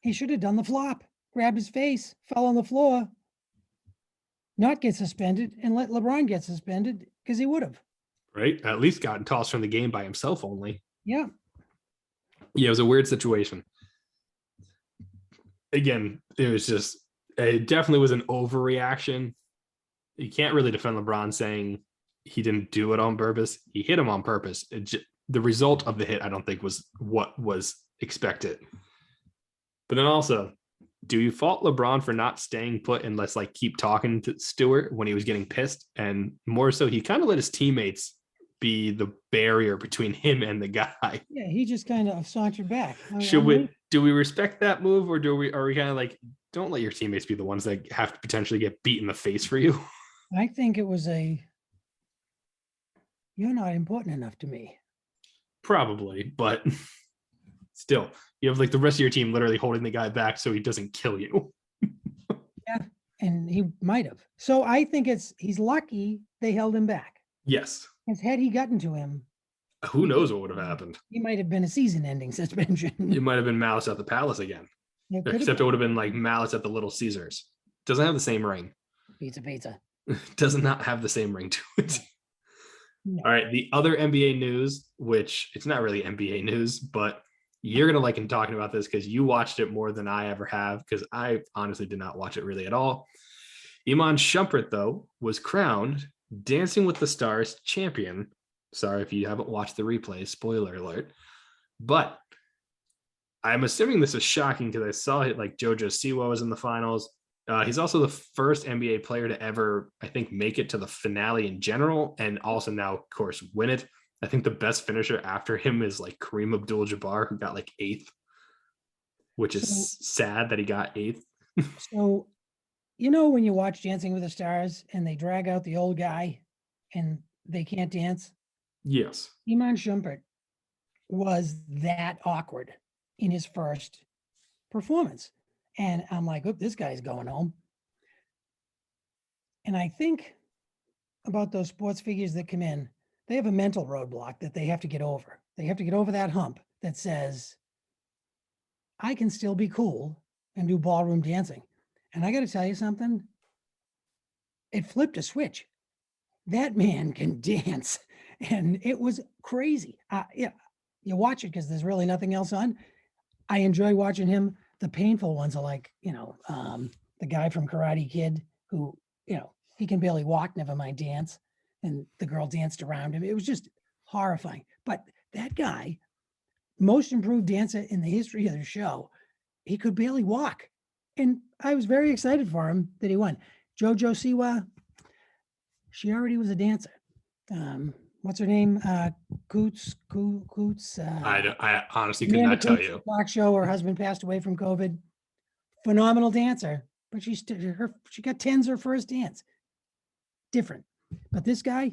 S3: he should have done the flop, grabbed his face, fell on the floor, not get suspended, and let LeBron get suspended, because he would have.
S2: Right? At least gotten tossed from the game by himself only.
S3: Yeah.
S2: Yeah, it was a weird situation. Again, it definitely was an overreaction. You can't really defend LeBron saying he didn't do it on purpose. He hit him on purpose. The result of the hit, I don't think, was what was expected. But then also, do you fault LeBron for not staying put and let's keep talking to Stewart when he was getting pissed? And more so, he kind of let his teammates be the barrier between him and the guy.
S3: Yeah, he just kind of sauntered back.
S2: Do we respect that move, or are we kind of don't let your teammates be the ones that have to potentially get beat in the face for you?
S3: I think it was you're not important enough to me.
S2: Probably, but still, you have the rest of your team literally holding the guy back so he doesn't kill you.
S3: Yeah, and he might have. So I think he's lucky they held him back.
S2: Yes.
S3: Because had he gotten to him,
S2: who knows what would have happened?
S3: He might have been a season-ending suspension.
S2: It might have been Malice at the Palace again. Except it would have been Malice at the Little Caesars. Doesn't have the same ring.
S3: Pizza.
S2: Does not have the same ring to it.
S3: No.
S2: All right. The other NBA news, which it's not really NBA news, but you're going to like him talking about this because you watched it more than I ever have, because I honestly did not watch it really at all. Iman Shumpert, though, was crowned Dancing with the Stars champion. Sorry if you haven't watched the replay, spoiler alert. But I'm assuming this is shocking because I saw it JoJo Siwa was in the finals. He's also the first NBA player to ever, I think, make it to the finale in general, and also now, of course, win it. I think the best finisher after him is Kareem Abdul-Jabbar, who got 8th, which is sad that he got 8th.
S3: So, when you watch Dancing with the Stars and they drag out the old guy and they can't dance?
S2: Yes.
S3: Iman Shumpert was that awkward in his first performance. And I'm like, oh, this guy's going home. And I think about those sports figures that come in, they have a mental roadblock that they have to get over. They have to get over that hump that says, I can still be cool and do ballroom dancing. And I got to tell you something, it flipped a switch. That man can dance. And it was crazy. Yeah, you watch it because there's really nothing else on. I enjoy watching him. The painful ones are the guy from Karate Kid who, he can barely walk, never mind dance. And the girl danced around him. It was just horrifying. But that guy, most improved dancer in the history of the show, he could barely walk. And I was very excited for him that he won. JoJo Siwa, she already was a dancer. What's her name? Coots.
S2: I honestly could not tell you.
S3: Talk show. Her husband passed away from COVID. Phenomenal dancer, but she got 10s her first dance. Different, but this guy,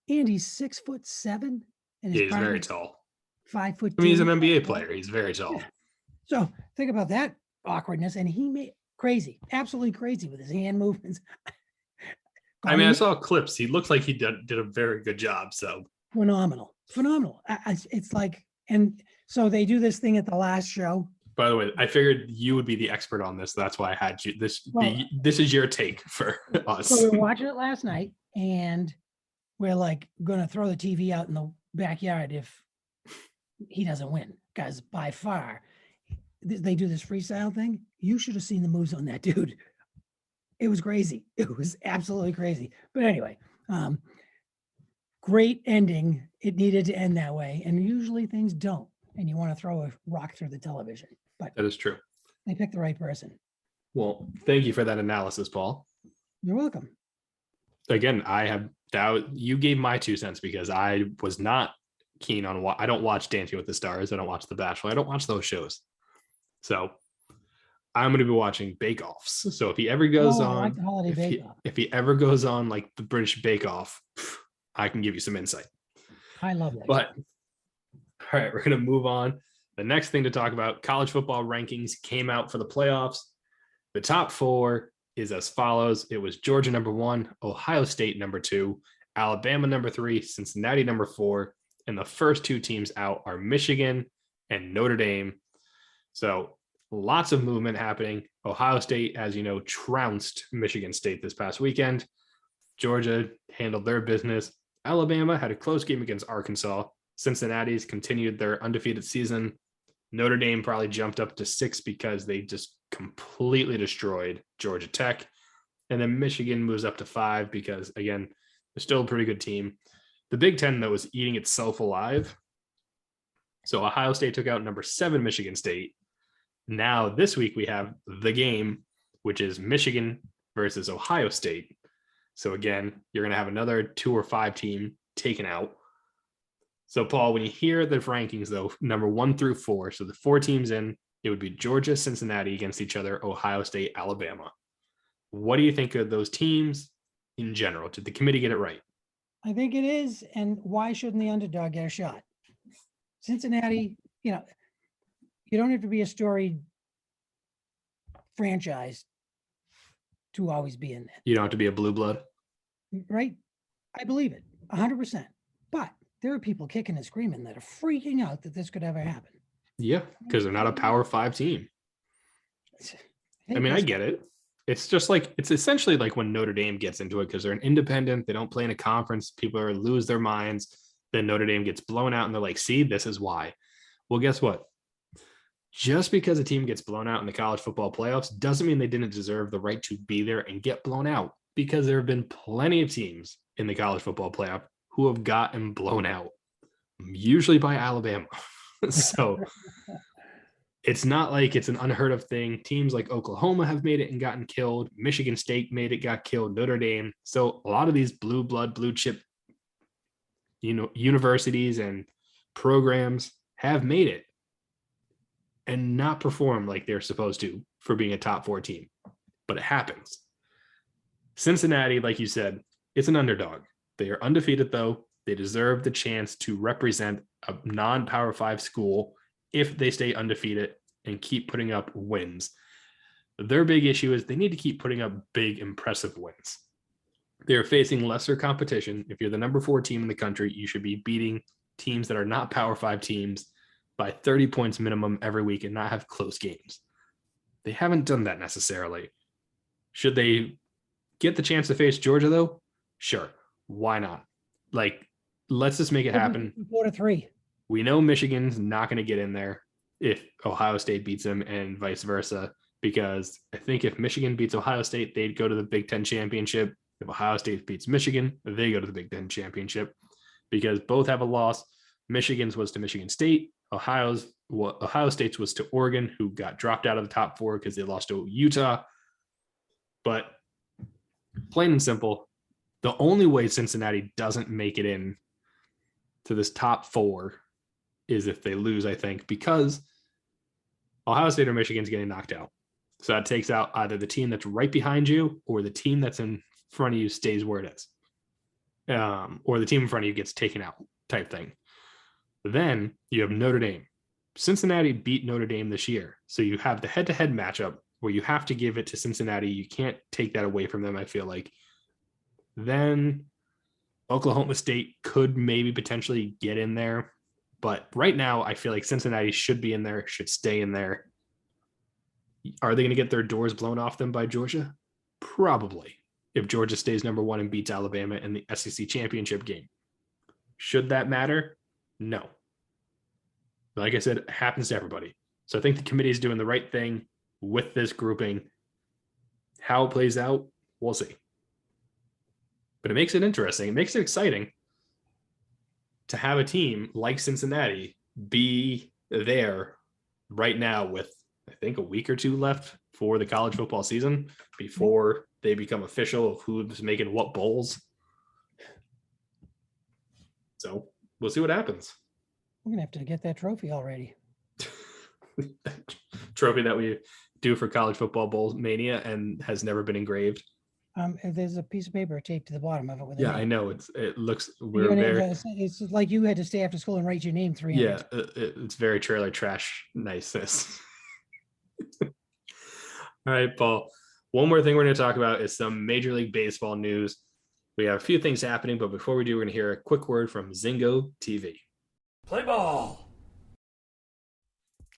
S3: and he's 6'7" and his
S2: He's
S3: prime
S2: very
S3: is
S2: tall.
S3: 5'2".
S2: I mean, he's an NBA player. He's very tall.
S3: Yeah. So think about that awkwardness, and he made crazy, absolutely crazy with his hand movements.
S2: I mean, I saw clips. He looks like he did a very good job. So
S3: phenomenal. It's like, and so they do this thing at the last show.
S2: by the way, I figured you would be the expert on this. That's why I had you. This is your take for us.
S3: So we were watching it last night, and we're like going to throw the TV out in the backyard if he doesn't win, because by far they do this freestyle thing. You should have seen the moves on that dude. It was crazy. It was absolutely crazy. But anyway, great ending. It needed to end that way, and usually things don't. And you want to throw a rock through the television, but
S2: That is true.
S3: they picked the right person.
S2: Well, thank you for that analysis, Paul.
S3: You're welcome.
S2: Again, you gave my 2 cents because I was not keen on I don't watch Dancing with the Stars. I don't watch The Bachelor. I don't watch those shows. So I'm going to be watching Bake Offs. So if he ever goes
S3: I
S2: on,
S3: like the holiday Bake Off.
S2: if he ever goes on like the British Bake Off, I can give you some insight.
S3: I love that.
S2: But all right, we're going to move on. The next thing to talk about, college football rankings came out for the playoffs. The top 4 is as follows. It was Georgia number 1, Ohio State number 2, Alabama number 3, Cincinnati number 4, and the first 2 teams out are Michigan and Notre Dame. So lots of movement happening. Ohio State, as you know, trounced Michigan State this past weekend. Georgia handled their business. Alabama had a close game against Arkansas. Cincinnati's continued their undefeated season. Notre Dame probably jumped up to 6 because they just completely destroyed Georgia Tech. And then Michigan moves up to 5 because, again, they're still a pretty good team. The Big Ten, though, is eating itself alive. So Ohio State took out number 7 Michigan State. Now this week we have the game, which is Michigan versus Ohio State. So again, you're going to have another 2 or 5 team taken out. So Paul, when you hear the rankings though, number 1 through 4, so the 4 teams in, it would be Georgia, Cincinnati against each other, Ohio State, Alabama. What do you think of those teams in general? Did the committee get it right?
S3: I think it is. And why shouldn't the underdog get a shot? Cincinnati, you don't have to be a storied franchise to always be in that.
S2: You don't have to be a blue blood.
S3: Right? I believe it 100%. But there are people kicking and screaming that are freaking out that this could ever happen.
S2: Yeah, because they're not a Power 5 team. I mean, I get it. It's just like, it's essentially like when Notre Dame gets into it because they're an independent. They don't play in a conference. People lose their minds. Then Notre Dame gets blown out and they're like, see, this is why. Well, guess what? Just because a team gets blown out in the college football playoffs doesn't mean they didn't deserve the right to be there and get blown out, because there have been plenty of teams in the college football playoff who have gotten blown out, usually by Alabama. So it's not like it's an unheard of thing. Teams like Oklahoma have made it and gotten killed. Michigan State made it, got killed. Notre Dame. So a lot of these blue blood, blue chip, universities and programs have made it and not perform like they're supposed to for being a top 4 team, but it happens. Cincinnati, like you said, it's an underdog. They are undefeated, though. They deserve the chance to represent a non-Power 5 school if they stay undefeated and keep putting up wins. Their big issue is they need to keep putting up big, impressive wins. They're facing lesser competition. If you're the number 4 team in the country, you should be beating teams that are not Power 5 teams by 30 points minimum every week and not have close games. They haven't done that necessarily. Should they get the chance to face Georgia, though? Sure. Why not? Like, let's just make it happen.
S3: 4-3.
S2: We know Michigan's not going to get in there if Ohio State beats them and vice versa, because I think if Michigan beats Ohio State, they'd go to the Big Ten championship. If Ohio State beats Michigan, they go to the Big Ten championship, because both have a loss. Michigan's was to Michigan State. Ohio State's was to Oregon, who got dropped out of the top 4 because they lost to Utah. But plain and simple, the only way Cincinnati doesn't make it in to this top 4 is if they lose, I think, because Ohio State or Michigan's getting knocked out. So that takes out either the team that's right behind you or the team that's in front of you stays where it is. or the team in front of you gets taken out type thing. Then you have Notre Dame. Cincinnati beat Notre Dame this year. So you have the head-to-head matchup where you have to give it to Cincinnati. You can't take that away from them, I feel like. Then Oklahoma State could maybe potentially get in there. But right now, I feel like Cincinnati should be in there, should stay in there. Are they going to get their doors blown off them by Georgia? Probably. If Georgia stays number one and beats Alabama in the SEC championship game. Should that matter? No. Like I said, it happens to everybody. So I think the committee is doing the right thing with this grouping. How it plays out, we'll see. But it makes it interesting. It makes it exciting to have a team like Cincinnati be there right now with, I think, a week or two left for the college football season before they become official of who's making what bowls. So we'll see what happens.
S3: We're going to have to get that trophy already.
S2: Trophy that we do for college football bowl mania and has never been engraved.
S3: There's a piece of paper taped to the bottom of it. With
S2: I know it looks
S3: it's like you had to stay after school and write your name 300.
S2: Yeah, it's very trailer trash niceness. All right, Paul. One more thing we're going to talk about is some Major League Baseball news. We have a few things happening, but before we do, we're going to hear a quick word from Zingo TV.
S1: Play ball.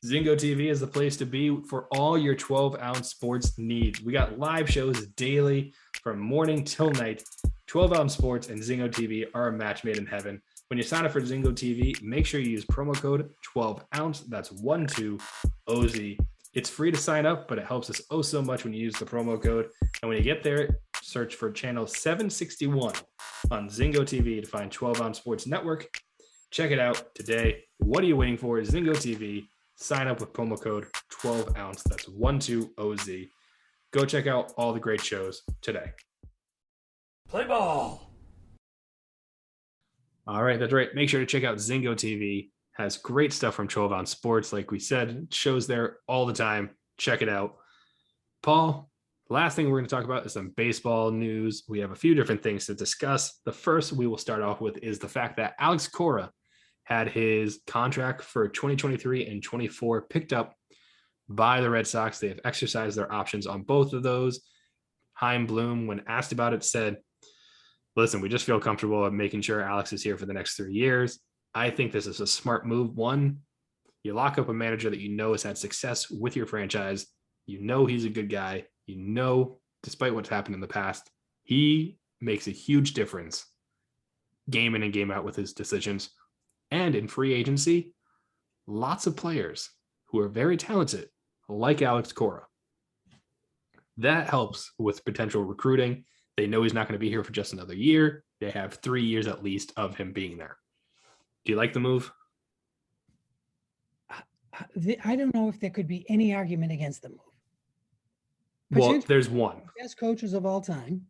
S2: Zingo TV is the place to be for all your 12-ounce sports needs. We got live shows daily from morning till night. 12-ounce sports and Zingo TV are a match made in heaven. When you sign up for Zingo TV, make sure you use promo code 12ounce. That's 12OZ. It's free to sign up, but it helps us oh so much when you use the promo code. And when you get there, search for channel 761 on Zingo TV to find 12-ounce sports network. Check it out today. What are you waiting for? Zingo TV. Sign up with promo code 12ounce. That's 12OZ. Go check out all the great shows today.
S1: Play ball.
S2: All right, that's right. Make sure to check out Zingo TV. Has great stuff from 12-ounce sports. Like we said, shows there all the time. Check it out. Paul, the last thing we're going to talk about is some baseball news. We have a few different things to discuss. The first we will start off with is the fact that Alex Cora had his contract for 2023 and 24 picked up by the Red Sox. They have exercised their options on both of those. Chaim Bloom, when asked about it, said, listen, we just feel comfortable making sure Alex is here for the next 3 years. I think this is a smart move. One, you lock up a manager that you know has had success with your franchise. You know he's a good guy. You know, despite what's happened in the past, he makes a huge difference game in and game out with his decisions. And in free agency, lots of players who are very talented, like Alex Cora. That helps with potential recruiting. They know he's not going to be here for just another year. They have 3 years at least of him being there. Do you like the move?
S3: I don't know if there could be any argument against the move.
S2: Well, there's one.
S3: Best coaches of all time.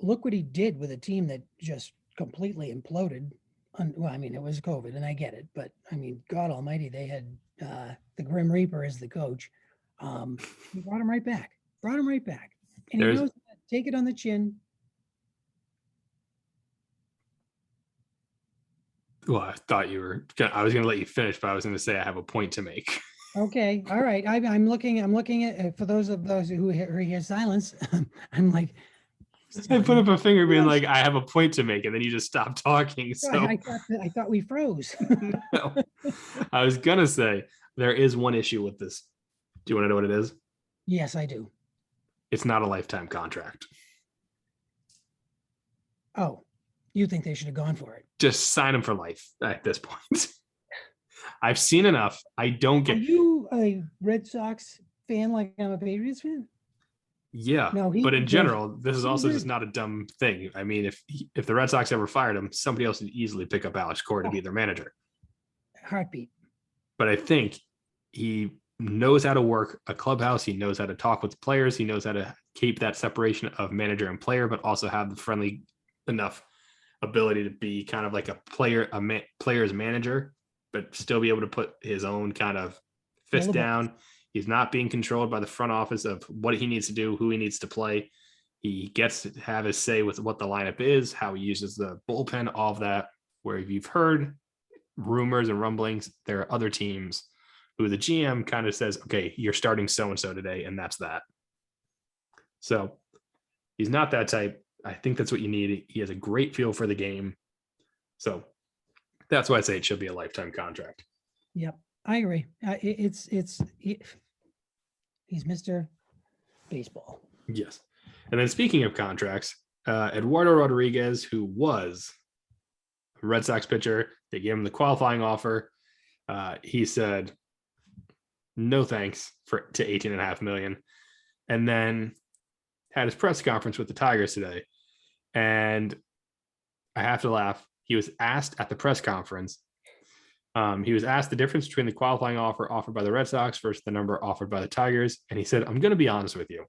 S3: Look what he did with a team that just completely imploded. Well, I mean, it was COVID, and I get it, but I mean, God Almighty, they had the Grim Reaper as the coach. He brought him right back. And he knows how to take it on the chin.
S2: Well, I thought I was going to let you finish, but I was going to say I have a point to make.
S3: Okay. All right. I'm looking at, for those who hear silence, I'm like,
S2: I put up a finger being like, I have a point to make, and then you just stopped talking. So
S3: I thought we froze.
S2: No. I was going to say there is one issue with this. Do you want to know what it is?
S3: Yes, I do.
S2: It's not a lifetime contract.
S3: Oh, you think they should have gone for it?
S2: Just sign him for life at this point. I've seen enough. I don't get.
S3: Are you a Red Sox fan like I'm a Patriots fan?
S2: Yeah, no, but in general, this is also just not a dumb thing. I mean, if the Red Sox ever fired him, somebody else would easily pick up Alex Cora to be their manager.
S3: Heartbeat.
S2: But I think he knows how to work a clubhouse. He knows how to talk with players. He knows how to keep that separation of manager and player, but also have the friendly enough ability to be kind of like a player's manager, but still be able to put his own kind of fist down. He's not being controlled by the front office of what he needs to do, who he needs to play. He gets to have his say with what the lineup is, how he uses the bullpen, all of that. Where you've heard rumors and rumblings, there are other teams who the GM kind of says, okay, you're starting so-and-so today, and that's that. So he's not that type. I think that's what you need. He has a great feel for the game. So that's why I say it should be a lifetime contract.
S3: Yep, I agree. He's Mr. Baseball.
S2: Yes. And then speaking of contracts, Eduardo Rodriguez, who was a Red Sox pitcher, they gave him the qualifying offer. He said, no thanks to $18.5 million. And then had his press conference with the Tigers today. And I have to laugh. He was asked at the press conference, he was asked the difference between the qualifying offer offered by the Red Sox versus the number offered by the Tigers. And he said, I'm going to be honest with you.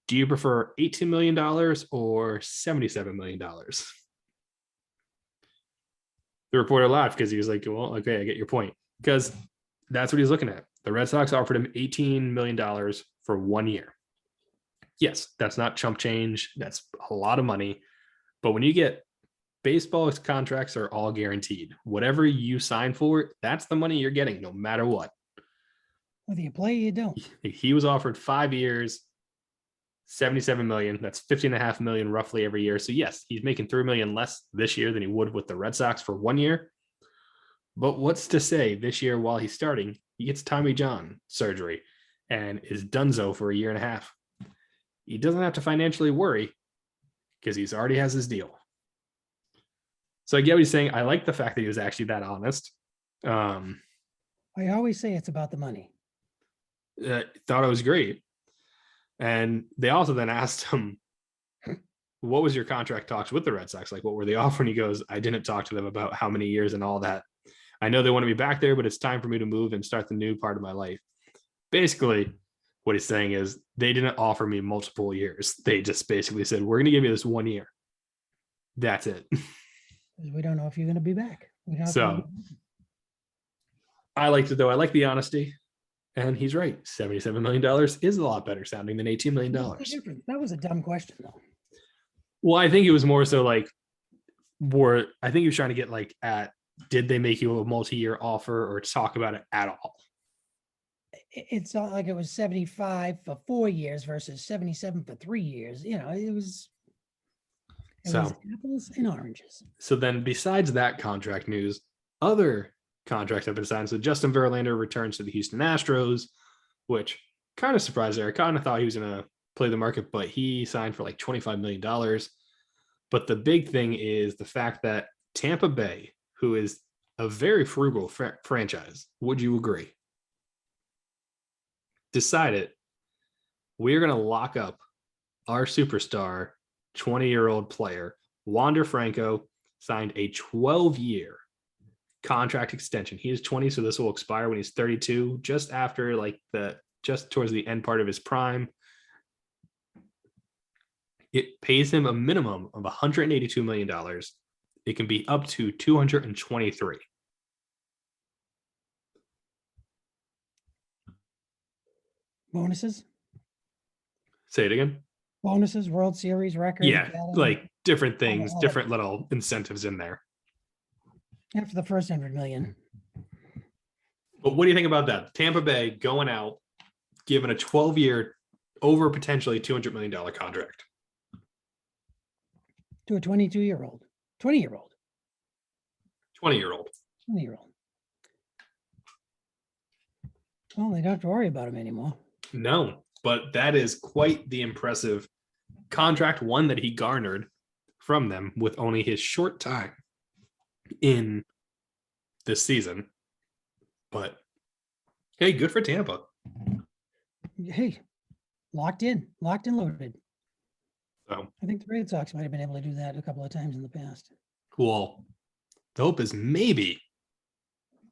S2: Do you prefer $18 million or $77 million? The reporter laughed because he was like, well, okay, I get your point. Because that's what he's looking at. The Red Sox offered him $18 million for 1 year. Yes, that's not chump change. That's a lot of money. But when you get baseball contracts are all guaranteed. Whatever you sign for, that's the money you're getting no matter what.
S3: Whether you play or you don't.
S2: He was offered 5 years, $77 million. That's $15.5 million roughly every year. So yes, he's making $3 million less this year than he would with the Red Sox for 1 year. But what's to say this year while he's starting, he gets Tommy John surgery and is donezo for 1.5 years. He doesn't have to financially worry because he's already has his deal. So I get what he's saying. I like the fact that he was actually that honest.
S3: I always say it's about the money.
S2: Thought it was great. And they also then asked him, what was your contract talks with the Red Sox? Like, what were they offering? He goes, I didn't talk to them about how many years and all that. I know they want to be back there, but it's time for me to move and start the new part of my life. Basically, what he's saying is they didn't offer me multiple years. They just basically said, we're going to give you this 1 year. That's it.
S3: We don't know if you're going to be back.
S2: So I liked it, though. I like the honesty. And he's right. $77 million is a lot better sounding than $18 million.
S3: That was a dumb question, though.
S2: Well, I think it was more so like, I think he was trying to get like at, did they make you a multi-year offer or talk about it at all?
S3: It's not like it was 75 for 4 years versus 77 for 3 years. You know, it was apples and oranges.
S2: So then besides that contract news, other contracts have been signed. So Justin Verlander returns to the Houston Astros, which kind of surprised there. I kind of thought he was going to play the market, but he signed for like $25 million. But the big thing is the fact that Tampa Bay, who is a very frugal franchise, would you agree? Decided we're going to lock up our superstar 20-year-old player. Wander Franco signed a 12-year contract extension. He is 20, so this will expire when he's 32, just after just towards the end part of his prime. It pays him a minimum of $182 million. It can be up to $223.
S3: Bonuses?
S2: Say it again.
S3: Bonuses, World Series record.
S2: Yeah, like different things, different little incentives in there.
S3: After the first 100 million.
S2: But what do you think about that? Tampa Bay going out, given a 12-year, over potentially $200 million contract
S3: to a 22-year-old, 20-year-old.
S2: 20-year-old.
S3: 20-year-old. Well, they don't have to worry about him anymore.
S2: No, but that is quite the impressive contract, one that he garnered from them with only his short time in this season. But hey, good for Tampa.
S3: Hey, locked in, loaded.
S2: So
S3: I think the Red Sox might have been able to do that a couple of times in the past.
S2: Cool. The hope is maybe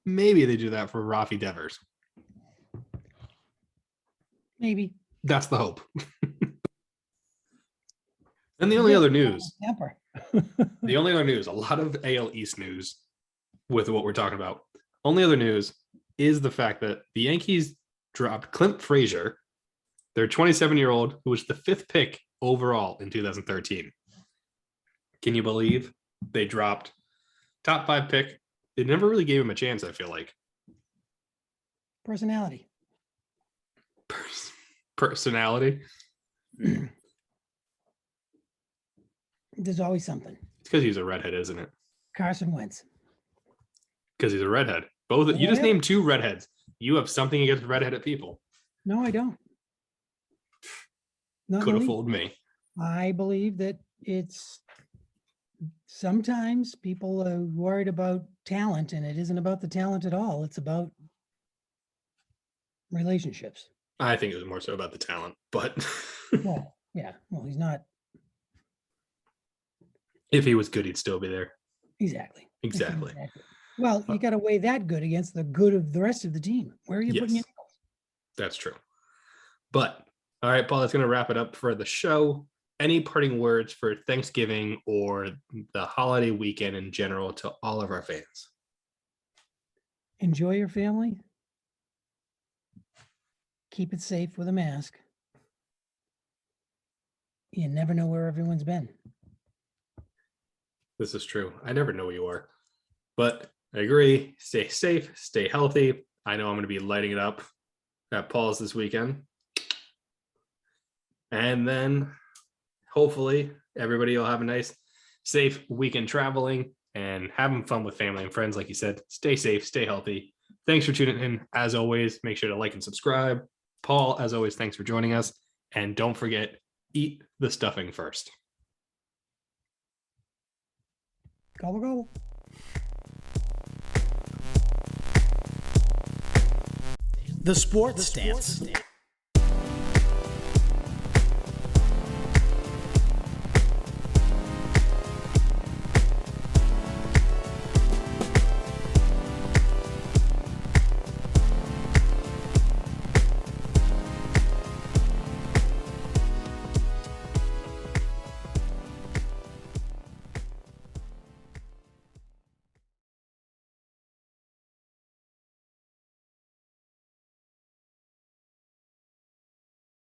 S2: they do that for Rafi Devers.
S3: Maybe.
S2: That's the hope. And the only other news, a lot of AL East news with what we're talking about. Only other news is the fact that the Yankees dropped Clint Frazier, their 27-year-old, who was the 5th pick overall in 2013. Can you believe they dropped top 5 pick? They never really gave him a chance, I feel like.
S3: Personality.
S2: Personality?
S3: There's always something.
S2: It's because he's a redhead, isn't it?
S3: Carson Wentz.
S2: Because he's a redhead. Both. You just named 2 redheads. You have something against redheaded people.
S3: No, I don't.
S2: Could have fooled me.
S3: I believe that it's sometimes people are worried about talent, and it isn't about the talent at all. It's about relationships.
S2: I think it was more so about the talent, but
S3: Well, yeah. Well, he's not.
S2: If he was good, he'd still be there.
S3: Exactly.
S2: Exactly.
S3: Well, you got to weigh that good against the good of the rest of the team. Where are you putting your nickels?
S2: That's true. But all right, Paul, that's going to wrap it up for the show. Any parting words for Thanksgiving or the holiday weekend in general to all of our fans?
S3: Enjoy your family. Keep it safe with a mask. You never know where everyone's been.
S2: This is true. I never know where you are. But I agree. Stay safe, stay healthy. I know I'm going to be lighting it up at Paul's this weekend. And then hopefully everybody will have a nice, safe weekend traveling and having fun with family and friends. Like you said, stay safe, stay healthy. Thanks for tuning in. As always, make sure to like and subscribe. Paul, as always, thanks for joining us. And don't forget, eat the stuffing first.
S3: Gobble, gobble.
S4: The Sports Stance.